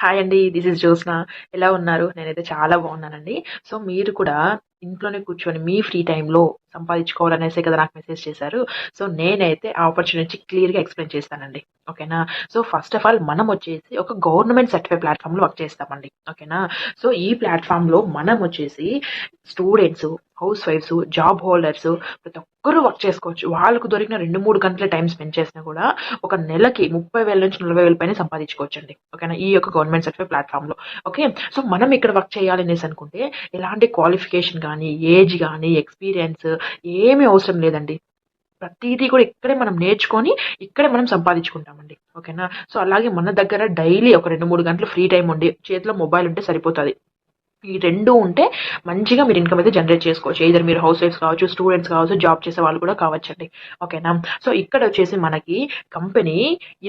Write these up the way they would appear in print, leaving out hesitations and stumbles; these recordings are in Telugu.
హాయ్ అండి. This is Jyotsna. ఎలా ఉన్నారు? నేనైతే చాలా బాగున్నానండి. సో, మీరు కూడా ఇంట్లోనే కూర్చొని మీ ఫ్రీ టైమ్‌లో సంపాదించుకోవాలనేసే కదా నాకు మెసేజ్ చేశారు. సో, నేనైతే ఆ ఆపర్చునిటీ క్లియర్‌గా ఎక్స్‌ప్లెయిన్ చేస్తానండి. ఓకేనా? సో, ఫస్ట్ ఆఫ్ ఆల్ మనం వచ్చేసి ఒక గవర్నమెంట్ సర్టిఫైడ్ ప్లాట్‌ఫార్మ్‌లో వర్క్ చేస్తామండి. ఓకేనా? సో, ఈ ప్లాట్‌ఫార్మ్‌లో మనం వచ్చేసి స్టూడెంట్సు, హౌస్ వైఫ్సు, జాబ్ హోల్డర్సు ప్రతి ఒక్కరు వర్క్ చేసుకోవచ్చు. వాళ్ళకు దొరికిన 2, 3 గంటల టైమ్ స్పెండ్ చేసినా కూడా ఒక నెలకి 30,000-40,000 పైన సంపాదించుకోవచ్చండి. ఓకేనా? ఈ యొక్క గవర్నమెంట్ సర్టిఫైడ్ ప్లాట్‌ఫార్మ్‌లో. ఓకే. సో, మనం ఇక్కడ వర్క్ చేయాలి అనేసి అనుకుంటే ఎలాంటి క్వాలిఫికేషన్ గానీ, ఏజ్ గానీ, ఎక్స్‌పీరియన్స్ ఏమీ అవసరం లేదండి. ప్రతీదీ కూడా ఇక్కడే మనం నేర్చుకొని, ఇక్కడే మనం సంపాదించుకుంటామండి. ఓకేనా? సో, అలాగే మన దగ్గర డైలీ ఒక 2, 3 గంటలు ఫ్రీ టైమ్ ఉండి, చేతిలో మొబైల్ ఉంటే సరిపోతది. ఈ 2 ఉంటే మంచిగా మీరు ఇన్‌కమ్ అయితే జనరేట్ చేసుకోవచ్చు. ఎయిదర్ మీరు హౌస్ వైఫ్స్ కావచ్చు, స్టూడెంట్స్ కావచ్చు, జాబ్ చేసే వాళ్ళు కూడా కావచ్చండి. ఓకేనా? సో, ఇక్కడొచ్చేసి మనకి కంపెనీ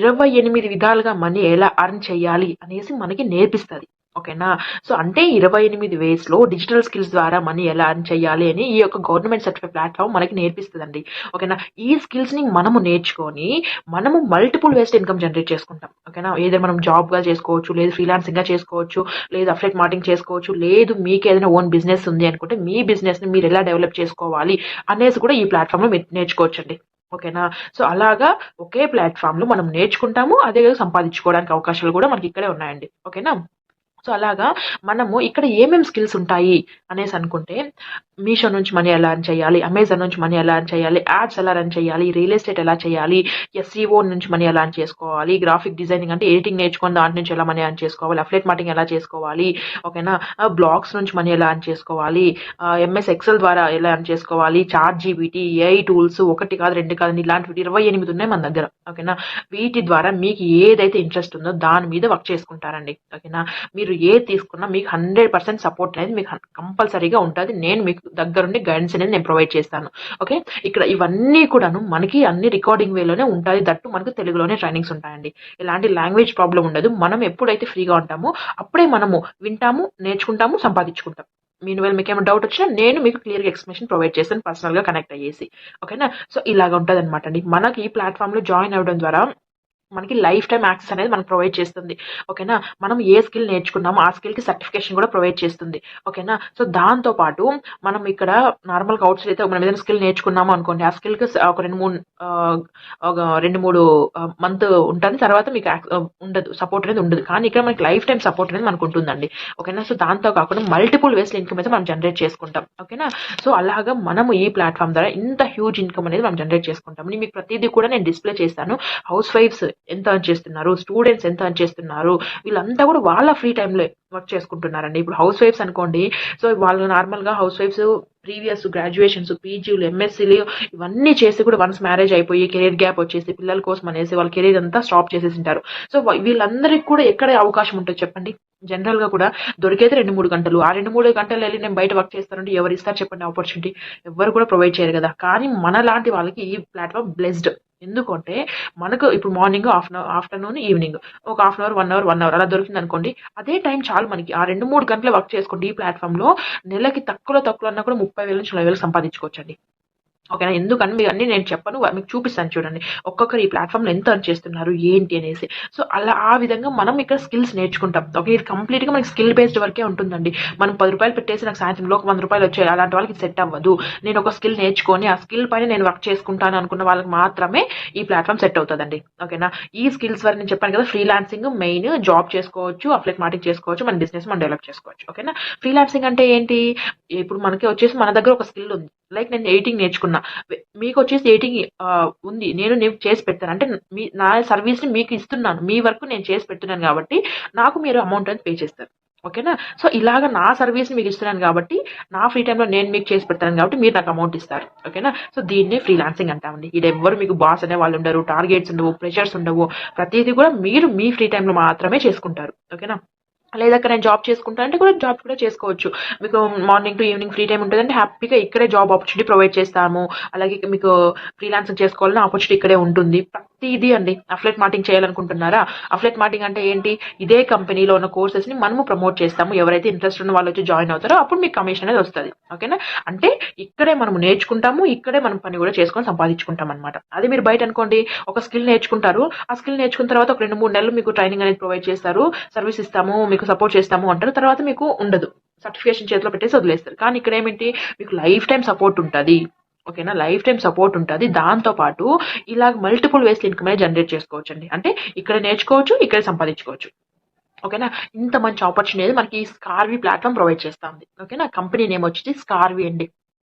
28 విధాలుగా మనీ ఎలా ఎర్న్ చేయాలి అనేసి మనకి నేర్పిస్తది. ఓకేనా? సో, అంటే 28 వేస్‌లో డిజిటల్ స్కిల్స్ ద్వారా మనీ ఎలా ఎర్న్ చేయాలి అని ఈ యొక్క గవర్నమెంట్ సర్టిఫైడ్ ప్లాట్‌ఫార్మ్ మనకి నేర్పిస్తదండి. ఓకేనా? ఈ స్కిల్స్‌ని మనము నేర్చుకొని, మనము మల్టిపుల్ వేస్‌లో ఇన్‌కమ్ జనరేట్ చేసుకుంటాం. ఓకేనా? ఎయిదర్ మనం జాబ్‌గా చేసుకోవచ్చు, లేదు ఫ్రీలాన్సింగ్‌గా చేసుకోవచ్చు, లేదు అఫిలియేట్ మార్కెటింగ్ చేసుకోవచ్చు, లేదు మీకేదైనా ఓన్ బిజినెస్ ఉంది అనుకుంటే, మీ బిజినెస్‌ని మీరెలా డెవలప్ చేసుకోవాలి అనేసి కూడా ఈ ప్లాట్‌ఫార్మ్‌లో మీరు నేర్చుకోవచ్చండి. ఓకేనా? సో, అలాగా ఒకే ప్లాట్‌ఫార్మ్‌లో మనం నేర్చుకుంటాము. అదే విధంగా సంపాదించుకోవడానికి అవకాశాలు కూడా మనకి ఇక్కడే ఉన్నాయండి. ఓకేనా? సో, అలాగా మనము ఇక్కడ ఏమేం స్కిల్స్ ఉంటాయి అనేసి అనుకుంటే, మీషో నుంచి మనీ ఎలా ఎర్న్ చేయాలి, అమెజాన్ నుంచి మనీ ఎలా ఎర్న్ చేయాలి, యాడ్స్ ఎలా రన్ చేయాలి, రియల్ ఎస్టేట్ ఎలా చేయాలి, ఎస్ఈఓ నుంచి మనీ ఎలా ఎర్న్ చేసుకోవాలి, గ్రాఫిక్ డిజైనింగ్ అంటే ఎడిటింగ్ నేర్చుకొని దాంట్ నుంచి ఎలా మనీ ఎర్న్ చేసుకోవాలి, అఫిలియేట్ మార్కెటింగ్ ఎలా చేసుకోవాలి, ఓకేనా? బ్లాగ్స్ నుంచి మనీ ఎలా ఎర్న్ చేసుకోవాలి, ఎంఎస్ ఎక్సెల్ ద్వారా ఎలా ఎర్న్ చేసుకోవాలి, చాట్ జీపీటీ, ఏఐ టూల్స్ ఒకటి కాదు, 2 కాదండి ఇలాంటివి 28 ఉన్నాయి మన దగ్గర. ఓకేనా? వీటి ద్వారా మీకు ఏదైతే ఇంట్రెస్ట్ ఉందో దాని మీద వర్క్ చేసుకుంటారండి. ఓకేనా? మీరు ఏది తీసుకున్నా మీకు 100% సపోర్ట్ అనేది మీకు కంపల్సరీగా ఉంటది. నేను మీకు దగ్గరుండి గైడెన్స్ అనేది నేను ప్రొవైడ్ చేస్తాను. ఓకే. ఇక్కడ ఇవన్నీ కూడాను మనకి అన్ని రికార్డింగ్ వేలోనే ఉంటాయి. దట్టు మనకు తెలుగులోనే ట్రైనింగ్స్ ఉంటాయండి. ఎలాంటి లాంగ్వేజ్ ప్రాబ్లమ్ ఉండదు. మనం ఎప్పుడైతే ఫ్రీగా ఉంటామో అప్పుడే మనము వింటాము, నేర్చుకుంటాము, సంపాదించుకుంటాం. మీన్ మీకేమైనా డౌట్ వచ్చినా నేను మీకు క్లియర్‌గా ఎక్స్‌ప్లనేషన్ ప్రొవైడ్ చేస్తాను పర్సనల్‌గా కనెక్ట్ అయ్యేసి. ఓకేనా? సో, ఇలాగ ఉంటదనమాట అండి. మనకి ఈ ప్లాట్‌ఫార్మ్‌లో జాయిన్ అవ్వడం ద్వారా మనకి లైఫ్ టైమ్ యాక్సెస్ అనేది మనకు ప్రొవైడ్ చేస్తుంది. ఓకేనా? మనం ఏ స్కిల్ నేర్చుకున్నామో ఆ స్కిల్‌కి సర్టిఫికేషన్ కూడా ప్రొవైడ్ చేస్తుంది. ఓకేనా? సో, దాంతో పాటు మనం ఇక్కడ నార్మల్‌గా ఔట్‌సైడ్ అయితే మనం ఏదైనా స్కిల్ నేర్చుకున్నాము అనుకోండి. ఆ స్కిల్‌కి ఒక 2, 3 ఒక 2, 3 మంత్ ఉంటది. తర్వాత మీకు ఉండదు. సపోర్ట్ అనేది ఉండదు. కానీ ఇక్కడ మనకి లైఫ్ టైమ్ సపోర్ట్ అనేది మనకు ఉంటుందండి. ఓకేనా? సో, దాంతో కాకుండా మల్టిపుల్ వేస్‌లో ఇన్‌కమ్ అయితే మనం జనరేట్ చేసుకుంటాం. ఓకేనా? సో, అలాగా మనము ఈ ప్లాట్‌ఫార్మ్ ద్వారా ఇంత హ్యూజ్ ఇన్‌కమ్ అనేది మనం జనరేట్ చేసుకుంటాం. నేను మీకు ప్రతీదీ కూడా నేను డిస్‌ప్లే చేస్తాను. హౌస్ వైఫ్స్ ఎంత ఎర్న్ చేస్తున్నారు, స్టూడెంట్స్ ఎంత ఎర్న్ చేస్తున్నారు, వీళ్ళంతా కూడా వాళ్ళ ఫ్రీ టైమ్‌లో వర్క్ చేసుకుంటున్నారండి. ఇప్పుడు హౌస్ వైఫ్స్ అనుకోండి, సో, వాళ్ళు నార్మల్‌గా హౌస్ వైఫ్స్ ప్రీవియస్ గ్రాడ్యుయేషన్స్, పీజీలు, ఎంఎస్సీలు ఇవన్నీ చేసి కూడా వన్స్ మ్యారేజ్ అయిపోయి కెరీర్ గ్యాప్ వచ్చేసి పిల్లల కోసం అనేసి వాళ్ళ కెరీర్ అంతా స్టాప్ చేసేసింటారు. సో, వీళ్ళందరికి కూడా ఎక్కడ అవకాశం ఉంటది చెప్పండి? జనరల్‌గా కూడా దొరికేది 2, 3 గంటలు. ఆ 2, 3 గంటలు ఎళ్లి నేను బయట వర్క్ చేస్తానంటే ఎవరిస్తారు చెప్పండి ఆపర్చునిటీ? ఎవ్వరు కూడా ప్రొవైడ్ చేయరు కదా! కానీ మనలాంటి వాళ్ళకి ఈ ప్లాట్‌ఫార్మ్ బ్లెస్డ్. ఎందుకంటే మనకు ఇప్పుడు మార్నింగ్ ఆఫ్టర్‌నూన్, ఈవినింగ్ ఒక హాఫ్ అన్ అవర్, 1 అవర్ అలా దొరికిందనుకోండి. అదే టైం చాలు మనకి. ఆ 2, 3 గంటలు వర్క్ చేసుకుంటే ఈ ప్లాట్‌ఫార్మ్‌లో నెలకి తక్కువలో తక్కువ అన్నా కూడా 30,000-40,000 సంపాదించుకోవచ్చండి. ఓకేనా? ఎందుకని మీరన్నీ నేను చెప్పను. మీకు చూపిస్తాను చూడండి. ఒక్కొక్కరు ఈ ప్లాట్‌ఫార్మ్‌లో ఎంత ఎర్న్ చేస్తున్నారు, ఏంటి అనేసి. సో, అలా ఆ విధంగా మనం ఇక్కడ స్కిల్స్ నేర్చుకుంటాం. ఓకే. ఇది కంప్లీట్‌గా మనకి స్కిల్ బేస్డ్ వర్కే ఉంటుందండి. మనం రూ. 10 పెట్టేసి నాకు సాయంత్రంలో ఒక రూ. 100 వచ్చాయి. అలాంటి వాళ్ళకి సెట్ అవ్వదు. నేను ఒక స్కిల్ నేర్చుకొని, ఆ స్కిల్ పైన నేను వర్క్ చేసుకుంటాను అనుకున్న వాళ్ళకి మాత్రమే ఈ ప్లాట్‌ఫార్మ్ సెట్ అవుతదండి. ఓకేనా? ఈ స్కిల్స్ వరకు నేను చెప్పాను కదా! ఫ్రీలాన్సింగ్ మెయిన్ జాబ్ చేసుకోవచ్చు, అఫిలియేట్ మార్కెటింగ్ చేసుకోవచ్చు, మన బిజినెస్ మనం డెవలప్ చేసుకోవచ్చు. ఓకేనా? ఫ్రీలాన్సింగ్ అంటే ఏంటి? ఇప్పుడు మనకి వచ్చేసి మన దగ్గర ఒక స్కిల్ ఉంది. లైక్ నేను ఎడిటింగ్ నేర్చుకున్నా. మీకొచ్చేసి ఎడిటింగ్ ఉంది. నేను చేసి పెడతాను. అంటే నా సర్వీస్‌ని మీకు ఇస్తున్నాను. మీ వర్క్ నేను చేసి పెడుతున్నాను గాబట్టి, నాకు మీరు అమౌంట్ అనేది పే చేస్తారు. ఓకేనా? సో, ఇలాగ నా సర్వీస్‌ని మీకు ఇస్తున్నాను గాబట్టి, నా ఫ్రీ టైమ్‌లో నేను మీకు చేసి పెడతాను గాబట్టి, మీరు నాకు అమౌంట్ ఇస్తారు. ఓకేనా? సో, దీన్నే ఫ్రీలాన్సింగ్ అంటామండి. ఈడెవ్వరు మీకు బాస్ అనేవాళ్ళు ఉండరు. టార్గెట్స్ ఉండవు. ప్రెషర్స్ ఉండవు. ప్రతీది కూడా మీరు మీ ఫ్రీ టైమ్‌లో మాత్రమే చేసుకుంటారు. ఓకేనా? లేదక్క నేను జాబ్ చేసుకుంటా అంటే కూడా జాబ్ కూడా చేసుకోవచ్చు. మీకు morning to evening free time ఉంటదంటే హ్యాపీగా ఇక్కడే జాబ్ ఆపర్చునిటీ ప్రొవైడ్ చేస్తాము. అలాగే మీకు ఫ్రీలాన్సింగ్ చేసుకోవాలన్న ఆపర్చునిటీ ఇక్కడే ఉంటుంది. ప్రతిదీ అండి. అఫ్లెట్ మార్కెటింగ్ చేయాలనుకుంటున్నారా? అఫ్లెట్ మార్కెటింగ్ అంటే ఏంటి? ఇదే కంపెనీలో ఉన్న కోర్సెస్‌ని మనము ప్రమోట్ చేస్తాము. ఎవరైతే ఇంట్రెస్ట్ ఉన్న వాళ్ళు వచ్చి జాయిన్ అవుతారో అప్పుడు మీకు కమిషన్ అనేది వస్తది. ఓకేనా? అంటే ఇక్కడే మనం నేర్చుకుంటాము. ఇక్కడే మనం పని కూడా చేసుకొని సంపాదించుకుంటాం అన్నమాట. అది మీరు బయట అనుకోండి, ఒక స్కిల్ నేర్చుకుంటారు. ఆ స్కిల్ నేర్చుకున్న తర్వాత ఒక 2, 3 నెలలు మీకు ట్రైనింగ్ అనేది ప్రొవైడ్ చేస్తారు. సర్వీస్ ఇస్తాము, మీకు సపోర్ట్ చేస్తాము అంటారు. తర్వాత మీకు ఉండదు. సర్టిఫికేషన్ చేతిలో పెట్టేసి వదిలేస్తారు. కానీ ఇక్కడ ఏమిటి, మీకు లైఫ్ టైం సపోర్ట్ ఉంటది. ఓకేనా? లైఫ్ టైం సపోర్ట్ ఉంటది. దాంతో పాటు ఇలాగ మల్టిపుల్ వేస్‌లో ఇన్‌కమ్ అనేది జనరేట్ చేసుకోవచ్చండి. అంటే ఇక్కడ నేర్చుకోవచ్చు, ఇక్కడే సంపాదించుకోవచ్చు. ఓకేనా? ఇంత మంచి ఆపర్చునిటీ మనకి స్కార్వీ ప్లాట్‌ఫార్మ్ ప్రొవైడ్ చేస్తా ఉంది. ఓకేనా? కంపెనీ నేమ్ వచ్చేసి స్కార్వీ అండి.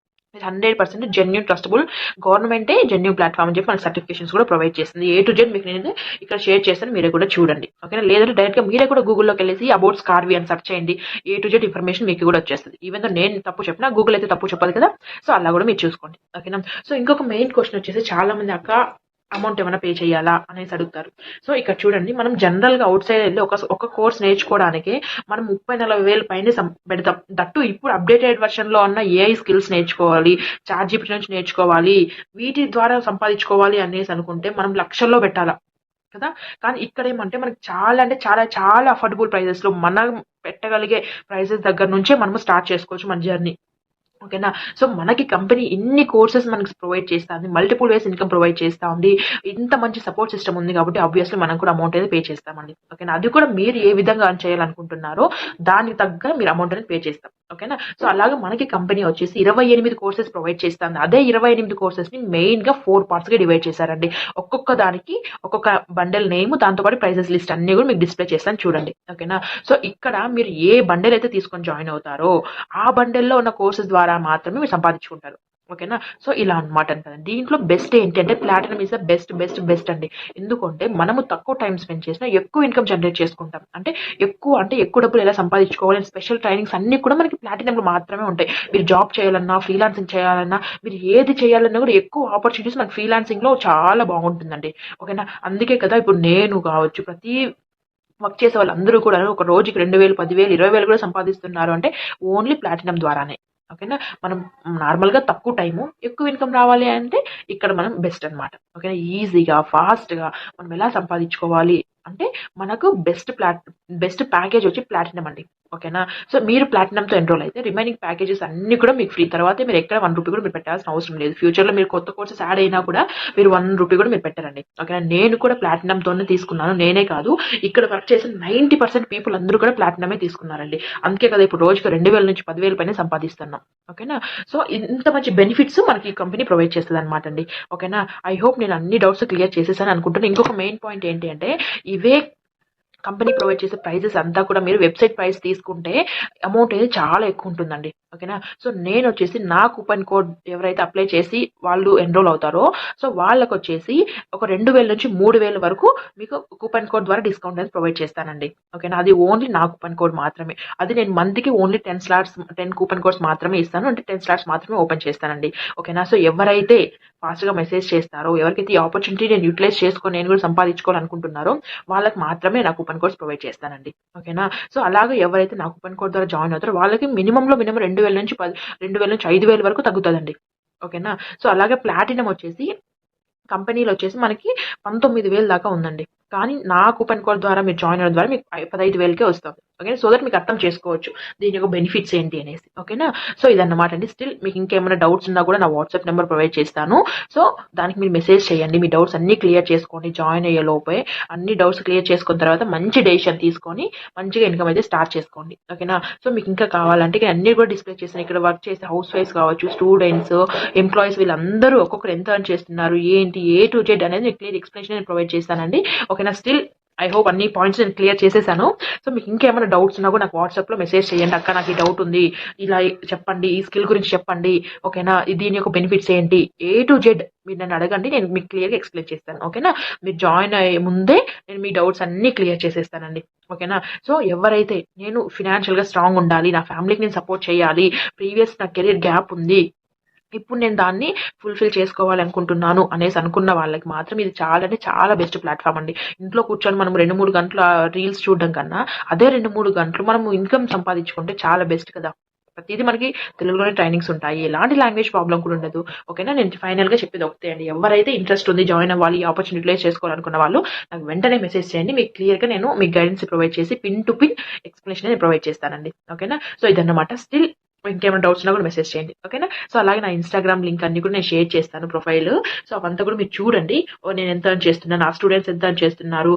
మీరు 100% జెన్యూన్ ట్రస్టబుల్ గవర్నమెంటే జెన్యూన్ ప్లాట్‌ఫార్మ్ అని చెప్పి మనకి సర్టిఫికేషన్స్ కూడా ప్రొవైడ్ చేస్తుంది. ఏ టు జెడ్ మీకు నేను ఇక్కడ షేర్ చేస్తాను. మీరే కూడా చూడండి. ఓకేనా? లేదంటే డైరెక్ట్‌గా మీరే కూడా గూగుల్‌లోకెళ్ళేసి అబౌట్ స్కార్వీ అని సెర్చ్ చేయండి. ఏ టు జెడ్ ఇన్ఫర్మేషన్ మీకు కూడా వచ్చేస్తది. ఈవెన్ దో నేను తప్పు చెప్పినా గూగుల్ అయితే తప్పు చెప్పదు కదా! సో, అలా కూడా మీరు చూసుకోండి. ఓకేనా? సో, ఇంకొక మెయిన్ క్వెషన్ వచ్చేసి చాలా మంది అమౌంట్ ఏమైనా పే చేయాలా అనేసి అడుగుతారు. సో, ఇక్కడ చూడండి, మనం జనరల్‌గా ఔట్ సైడ్ ఎళ్లి ఒక కోర్స్ నేర్చుకోవడానికే మనం 30, 40 వేలు పైనే పెడతాం. దట్టు ఇప్పుడు అప్‌డేటెడ్ వెర్షన్‌లో ఉన్న ఏఐ స్కిల్స్ నేర్చుకోవాలి, చాట్‌జీపీటీ నుంచి నేర్చుకోవాలి, వీటి ద్వారా సంపాదించుకోవాలి అనేసి అనుకుంటే మనం లక్షల్లో పెట్టాలా కదా! కానీ ఇక్కడేమంటే మనకి చాలా అంటే చాలా చాలా అఫోర్డబుల్ ప్రైజెస్‌లో మనం పెట్టగలిగే ప్రైజెస్ దగ్గర నుంచే మనము స్టార్ట్ చేసుకోవచ్చు మన జర్నీ. ఓకేనా? సో, మనకి కంపెనీ ఇన్ని కోర్సెస్ మనకి ప్రొవైడ్ చేస్తా ఉంది. మల్టిపుల్ వేస్ ఇన్‌కమ్ ప్రొవైడ్ చేస్తా ఉంది. ఇంత మంచి సపోర్ట్ సిస్టమ్ ఉంది కాబట్టి ఆబ్వియస్‌లీ మనం కూడా అమౌంట్ అనేది పే చేస్తామండి. ఓకేనా? అది కూడా మీరు ఏ విధంగా ఎర్న్ చేయాలనుకుంటున్నారో దానికి తగ్గ మీరు అమౌంట్ అనేది పే చేస్తాం. ఓకేనా? సో, అలాగా మనకి కంపెనీ వచ్చేసి 28 కోర్సెస్ ప్రొవైడ్ చేస్తాంది. అదే 28 కోర్సెస్‌ని మెయిన్‌గా 4 పార్ట్స్‌గా డివైడ్ చేశారండి. ఒక్కొక్క దానికి ఒక్కొక్క బండెల్ నేమ్, దాంతో పాటు ప్రైజెస్ లిస్ట్ అన్నీ కూడా మీకు డిస్‌ప్లే చేస్తాను చూడండి. ఓకేనా? సో, ఇక్కడ మీరు ఏ బండెల్ అయితే తీసుకొని జాయిన్ అవుతారో ఆ బండెల్‌లో ఉన్న కోర్సెస్ ద్వారా మాత్రమే మీరు సంపాదించుకుంటారు. ఓకేనా? సో, ఇలా అన్నమాట అండి. దీంట్లో బెస్ట్ ఏంటి అంటే ప్లాటినం ఈస్ ద బెస్ట్ అండి. ఎందుకంటే మనము తక్కువ టైమ్ స్పెండ్ చేసినా ఎక్కువ ఇన్‌కమ్ జనరేట్ చేసుకుంటాం. అంటే ఎక్కువ డబ్బులు ఎలా సంపాదించుకోవాలి, స్పెషల్ ట్రైనింగ్స్ అన్నీ కూడా మనకి ప్లాటినంలో మాత్రమే ఉంటాయి. మీరు జాబ్ చేయాలన్నా, ఫ్రీలాన్సింగ్ చేయాలన్నా, మీరు ఏది చేయాలన్నా కూడా ఎక్కువ ఆపర్చునిటీస్ మనకి ఫ్రీలాన్సింగ్‌లో చాలా బాగుంటుందండి. ఓకేనా? అందుకే కదా ఇప్పుడు నేను కావచ్చు, ప్రతి వర్క్ చేసే వాళ్ళందరూ కూడా ఒక రోజుకి 2,000, 10,000, 20,000 కూడా సంపాదిస్తున్నారు అంటే ఓన్లీ ప్లాటినం ద్వారానే. ఓకేనా? మనం నార్మల్‌గా తక్కువ టైము, ఎక్కువ ఇన్‌కమ్ రావాలి అంటే ఇక్కడ మనం బెస్ట్ అన్నమాట. ఓకేనా? ఈజీగా, ఫాస్ట్‌గా మనం ఎలా సంపాదించుకోవాలి అంటే మనకు బెస్ట్ ప్యాకేజ్ వచ్చి ప్లాటినం అండి. ఓకేనా? సో, మీరు ప్లాటినంతో ఎన్రోల్ అయితే రిమైనింగ్ ప్యాకేజెస్ అన్నీ కూడా మీకు ఫ్రీ. తర్వాతే మీరు ఎక్కడ రూ. 1 కూడా మీరు పెట్టాల్సిన అవసరం లేదు. ఫ్యూచర్‌లో మీరు కొత్త కోర్సెస్ యాడ్ అయినా కూడా మీరు రూ. 1 కూడా మీరు పెట్టరండి. ఓకేనా? నేను కూడా ప్లాటినంతోనే తీసుకున్నాను. నేనే కాదు, ఇక్కడ వర్క్ చేసిన 90% పీపుల్ అందరూ కూడా ప్లాటినమే తీసుకున్నారండి. అందుకే కదా ఇప్పుడు రోజుకి 2,000 నుంచి 10,000 పైనే సంపాదిస్తున్నాం. ఓకేనా? సో, ఇంత మంచి బెనిఫిట్స్ మనకి ఈ కంపెనీ ప్రొవైడ్ చేస్తదన్నమాట అండి. ఓకేనా? ఐ హోప్ నేను అన్ని డౌట్స్ క్లియర్ చేసేసాను అనుకుంటున్నా. ఇంకొక మెయిన్ పాయింట్ ఏంటి అంటే ఇవే కంపెనీ ప్రొవైడ్ చేసే ప్రైజెస్ అంతా కూడా మీరు వెబ్‌సైట్ ప్రైస్ తీసుకుంటే అమౌంట్ అనేది చాలా ఎక్కువ ఉంటుందండి. ఓకేనా? సో, నేనొచ్చేసి నా కూపన్ కోడ్ ఎవరైతే అప్లై చేసి వాళ్ళు ఎన్రోల్ అవుతారో సో, వాళ్ళకొచ్చేసి ఒక 2,000 నుంచి 3,000 వరకు మీకు కూపన్ కోడ్ ద్వారా డిస్కౌంట్ అనేది ప్రొవైడ్ చేస్తానండి. ఓకేనా? అది ఓన్లీ నా కూపన్ కోడ్ మాత్రమే. అది నేను మంత్‌కి ఓన్లీ 10 కూపన్ కోడ్స్ మాత్రమే ఇస్తాను. అంటే 10 స్లాట్స్ మాత్రమే ఓపెన్ చేస్తానండి. ఓకేనా? సో, ఎవరైతే ఫాస్ట్‌గా మెసేజ్ చేస్తారో, ఎవరికైతే ఈ ఆపర్చునిటీ నేను యుటిలైజ్ చేసుకొని నేను కూడా సంపాదించుకోవాలనుకుంటున్నారో వాళ్ళకి మాత్రమే నా కూపన్ కోడ్స్ ప్రొవైడ్ చేస్తానండి. ఓకేనా? సో, అలాగే ఎవరైతే నా కూపన్ కోడ్ ద్వారా జాయిన్ అవుతారో వాళ్ళకి మినిమమ్ 2,000 నుంచి 5,000 వరకు తగ్గుతదండి. ఓకేనా? సో, అలాగే ప్లాటినం వచ్చేసి కంపెనీలో వచ్చేసి మనకి 19,000 దాకా ఉందండి. కానీ నా కూపన్ కోడ్ ద్వారా మీరు జాయిన్ అవ్వడం ద్వారా మీకు 15,000కే వస్తుంది. ఓకే. సో దట్ మీకు అర్థం చేసుకోవచ్చు. దీని యొక్క బెనిఫిట్స్ ఏంటి అనేసి. ఓకేనా? సో ఇదన్నమాట అండి. స్టిల్ మీకు ఇంకేమైనా డౌట్స్ ఉన్నా కూడా నా వాట్సాప్ నెంబర్ ప్రొవైడ్ చేస్తాను. సో దానికి మీరు మెసేజ్ చేయండి. మీ డౌట్స్ అన్నీ క్లియర్ చేసుకోండి. జాయిన్ అయ్యే లోపే అన్ని డౌట్స్ క్లియర్ చేసుకున్న తర్వాత మంచి డెసిషన్ తీసుకొని మంచిగా ఇన్‌కమ్ అయితే స్టార్ట్ చేసుకోండి. ఓకేనా? సో మీకు ఇంకా కావాలంటే ఇక్కడ అన్నీ కూడా డిస్‌ప్లే చేశాను. ఇక్కడ వర్క్ చేసే హౌస్ వైఫ్స్ కావచ్చు, స్టూడెంట్స్, ఎంప్లాయీస్ వీళ్ళందరూ ఒక్కొక్కరు ఎంత ఎర్న్ చేస్తున్నారు, ఏంటి, ఏ టు జెడ్ అనేది నేను క్లియర్ ఎక్స్‌ప్లనేషన్ నేను ప్రొవైడ్ చేస్తానండి. ఓకేనా? స్టిల్ ఐ హోప్ అన్ని పాయింట్స్ నేను క్లియర్ చేసేసాను. సో మీకు ఇంకేమైనా డౌట్స్ ఉన్నా కూడా నాకు వాట్సాప్‌లో మెసేజ్ చేయండి. అక్క నాకు ఈ డౌట్ ఉంది. ఇలా చెప్పండి. ఈ స్కిల్ గురించి చెప్పండి. ఓకేనా? దీని యొక్క బెనిఫిట్స్ ఏంటి? ఏ టు జెడ్ మీరు నన్ను అడగండి. నేను మీకు క్లియర్‌గా ఎక్స్‌ప్లెయిన్ చేస్తాను. ఓకేనా? మీరు జాయిన్ అయ్యే ముందే నేను మీ డౌట్స్ అన్నీ క్లియర్ చేసేస్తానండి. ఓకేనా? సో ఎవరైతే నేను ఫినాన్షియల్‌గా స్ట్రాంగ్ ఉండాలి, నా ఫ్యామిలీకి నేను సపోర్ట్ చేయాలి, ప్రీవియస్ నా కెరీర్ గ్యాప్ ఉంది, ఇప్పుడు నేను దాన్ని ఫుల్‌ఫిల్ చేసుకోవాలనుకుంటున్నాను అనేసి అనుకున్న వాళ్ళకి మాత్రం ఇది చాలా అంటే చాలా బెస్ట్ ప్లాట్‌ఫార్మ్ అండి. ఇంట్లో కూర్చొని మనం 2, 3 గంటలు రీల్స్ చూడడం కన్నా అదే 2, 3 గంటలు మనము ఇన్‌కమ్ సంపాదించుకుంటే చాలా బెస్ట్ కదా! ప్రతిదీ మనకి తెలుగులోనే ట్రైనింగ్స్ ఉంటాయి. ఎలాంటి లాంగ్వేజ్ ప్రాబ్లమ్ కూడా ఉండదు. ఓకేనా? నేను ఫైనల్‌గా చెప్పేది ఒకటే అండి. ఎవరైతే ఇంట్రెస్ట్ ఉంది, జాయిన్ అవ్వాలి, ఈ ఆపర్చునిటీ యుటిలైజ్ చేసుకోవాలనుకున్న వాళ్ళు నాకు వెంటనే మెసేజ్ చేయండి. మీకు క్లియర్‌గా నేను మీకు గైడెన్స్ ప్రొవైడ్ చేసి పిన్ టు పిన్ ఎక్స్‌ప్లనేషన్ నేను ప్రొవైడ్ చేస్తానండి. ఓకేనా? సో, ఇదన్నమాట. స్టిల్ ఇంకేమైనా డౌట్స్ ఉన్నా కూడా మెసేజ్ చేయండి. ఓకేనా? సో, అలాగే నా ఇన్‌స్టాగ్రామ్ లింక్ అన్నీ కూడా నేను షేర్ చేస్తాను ప్రొఫైల్. సో, అవంతా కూడా మీరు చూడండి. నేను ఎంత ఎర్న్ చేస్తున్నాను, నా స్టూడెంట్స్ ఎంత ఎర్న్ చేస్తున్నారు,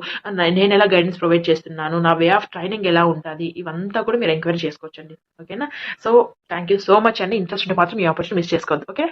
నేనెలా గైడెన్స్ ప్రొవైడ్ చేస్తున్నాను, నా వే ఆఫ్ ట్రైనింగ్ ఎలా ఉంటది, ఇవంతా కూడా మీరు ఎంక్వైరీ చేసుకోవచ్చండి. ఓకేనా? So, thank you so much అండి. ఇంట్రెస్ట్ ఉంటే మాత్రం ఈ ఆపర్చునిటీ మిస్ చేసుకోవద్దు. ఓకే?